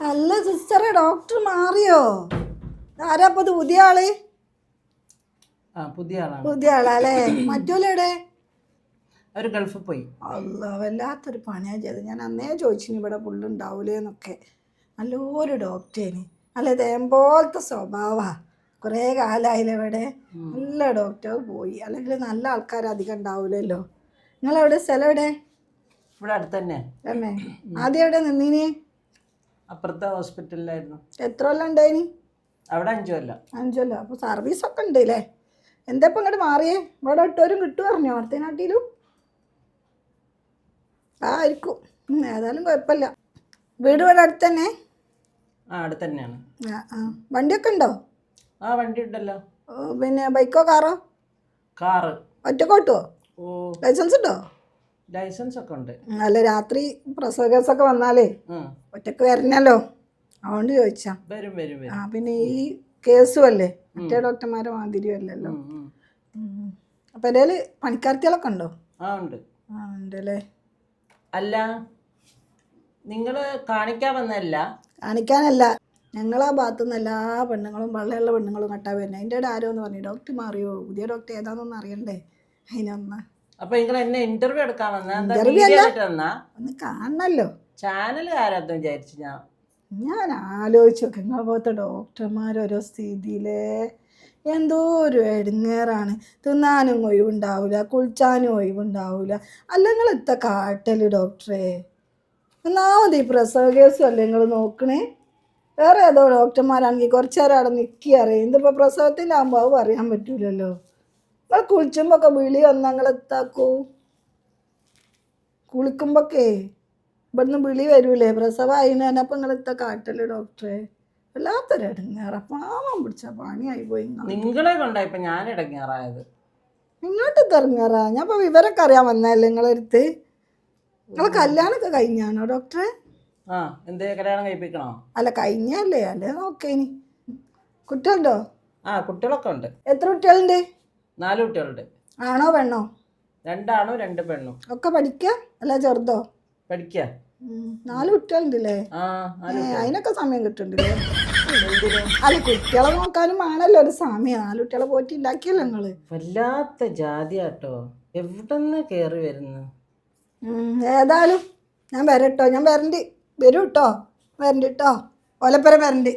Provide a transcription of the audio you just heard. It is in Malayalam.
അല്ല സിസ്റ്ററെ, ഡോക്ടർ മാറിയോ? ആരാപ്പത് പുതിയ ആള്? പുതിയ ആളല്ലേ? മറ്റോലെവിടെ? അവര് ഗൾഫിൽ പോയി. അല്ല, വല്ലാത്തൊരു പണിയാ ചെയ്ത്. ഞാൻ അന്നേ ചോദിച്ചിന് ഇവിടെ പുള്ളുണ്ടാവൂലേന്നൊക്കെ. നല്ലൊരു ഡോക്ടറേന്, നല്ല തേമ്പോലത്തെ സ്വഭാവാ. കുറേ കാലമായില്ലേ ഇവിടെ. നല്ല ഡോക്ടർ പോയി. അല്ലെങ്കിൽ നല്ല ആൾക്കാർ അധികം ഉണ്ടാവൂലല്ലോ. നിങ്ങളെവിടെ? സ്ഥലം എവിടെ? ഇവിടെ അടുത്ത് തന്നെ. തന്നെ? ആദ്യം എവിടെ നിന്നീനി? അപ്പുറത്തെ ഹോസ്പിറ്റലിലായിരുന്നു. എത്ര കൊല്ലം ഉണ്ടായിനി അവിടെ? 5 കൊല്ലം. 5 കൊല്ലം. അപ്പോൾ സർവീസൊക്കെ ഉണ്ട് അല്ലേ? എന്താ ഇപ്പം ഇങ്ങോട്ട് മാറിയേ? ഇവിടെ ഇട്ടവരും കിട്ടും പറഞ്ഞോ അടുത്ത നാട്ടിലും? ആയിരിക്കും. ഏതായാലും കുഴപ്പമില്ല. വീട് ഇവിടെ അടുത്ത് തന്നെ? അടുത്ത് തന്നെയാണ്. വണ്ടിയൊക്കെ ഉണ്ടോ? വണ്ടി ഉണ്ടല്ലോ. പിന്നെ ബൈക്കോ കാറോ? കാറ്. ഒറ്റക്കോട്ടുവോ? ലൈസൻസ് ഉണ്ടോ? ലൈസൻസ് ഒക്കെ ഉണ്ട്. അല്ല, രാത്രി പ്രസവ കേസൊക്കെ വന്നാലേ ഒറ്റക്ക് വരണല്ലോ, അതുകൊണ്ട് ചോദിച്ചാ. വരും വരും വരും. പിന്നെ ഈ കേസും അല്ലേ, മറ്റേ ഡോക്ടർമാരെ മാതിരിയും അല്ലല്ലോ. അപ്പം എൻ്റെ പണിക്കാർത്തികളൊക്കെ ഉണ്ടോ? ഉണ്ട്. ഉണ്ടല്ലേ. അല്ല, നിങ്ങള് കാണിക്കാൻ വന്നല്ല? കാണിക്കാനല്ല, ഞങ്ങളാ ഭാഗത്തുനിന്ന് എല്ലാ പെണ്ണുങ്ങളും വെള്ളമുള്ള പെണ്ണുങ്ങളും കട്ടാ വരുന്നത്. അതിൻ്റെ ഇടയിൽ ആരോ എന്ന് പറഞ്ഞു ഡോക്ടർ മാറിയോ, പുതിയ ഡോക്ടർ ഏതാണെന്നൊന്നും അറിയണ്ടേ അതിനൊന്ന്. അപ്പൊ നിങ്ങൾ എന്നെ ഇന്റർവ്യൂ എടുക്കാൻ വന്നാ? ഒന്ന് കാണണല്ലോ. ചാനലുകാരാന്ന് വിചാരിച്ചു ഞാൻ ആലോചിച്ചു നോക്കെ, നിങ്ങളെ പോലത്തെ ഡോക്ടർമാരോരോ സ്ഥിതിയിലേ എന്തോ ഒരു ഇടങ്ങേറാണ്. തിന്നാനും ഒഴിവുണ്ടാവില്ല, കുളിച്ചാനും ഒഴിവുണ്ടാവില്ല. അല്ല നിങ്ങൾ ഇത്ത കാട്ടല് ഡോക്ടറെ. ഒന്നാമത് ഈ പ്രസവ കേസും അല്ലേ നിങ്ങൾ നോക്കണേ? വേറെ ഏതോ ഡോക്ടർമാരാണെങ്കിൽ കുറച്ച് നേരം അവിടെ നിൽക്കി അറിയാം. ഇതിപ്പോൾ പ്രസവത്തിലാകുമ്പോൾ അത് അറിയാൻ പറ്റൂലല്ലോ. നിങ്ങൾ കുളിച്ചുമ്പോൾ ഒക്കെ വിളി വന്നാൽ നിങ്ങൾ എത്താക്കൂ? കുളിക്കുമ്പോഴൊക്കെ ഇവിടുന്ന് വിളി വരൂലേ പ്രസവമായിന് തന്നെ. അപ്പം നിങ്ങൾ എത്താ കാട്ടല് ഡോക്ടറെ? വല്ലാത്തൊരു ഇടങ്ങേറ, പാവം പിടിച്ച പണിയായി പോയി. നിങ്ങളെ കൊണ്ടായിപ്പോ ഞാൻ ഇടങ്ങേറായത്. ഇങ്ങോട്ട് ഇറങ്ങാറാ? ഞാൻ ഇപ്പോൾ വിവരമൊക്കെ അറിയാൻ വന്നല്ലേ നിങ്ങളടുത്ത്. നിങ്ങളെ കല്യാണമൊക്കെ കഴിഞ്ഞാണോ ഡോക്ടറെ? എന്തേ കല്യാണം കഴിപ്പിക്കണോ? അല്ല, കഴിഞ്ഞല്ലേ? അല്ലേ നോക്കേനി. കുട്ടികളുണ്ടോ? കുട്ടികളൊക്കെ ഉണ്ട്. എത്ര കുട്ടികളുണ്ട്? 4 കുട്ടികളുണ്ട്. ആണോ പെണ്ണോ? 2 ആണും 2 പെണ്ണും. ഒക്കെ പഠിക്കുക? അല്ല ചെറുതോ? പഠിക്കുക. 4 കുട്ടികളുണ്ടല്ലേ? അതിനൊക്കെ സമയം കിട്ടുന്നുണ്ടല്ലേ? അല്ല, കുട്ടികളെ നോക്കാനും ആണല്ലോ ഒരു സമയം. 4 കുട്ടികളെ പോയിട്ട് ഉണ്ടാക്കിയല്ലോ നിങ്ങള്. വല്ലാത്ത ജാതിയാട്ടോ, എവിടെന്ന് കേറി വരുന്നു. ഏതായാലും ഞാൻ വരട്ടോ, ഞാൻ വരണ്ട്. വരൂ കേട്ടോ, വരണ്ട് കേട്ടോ, ഓലപ്പുരം വരണ്ട്.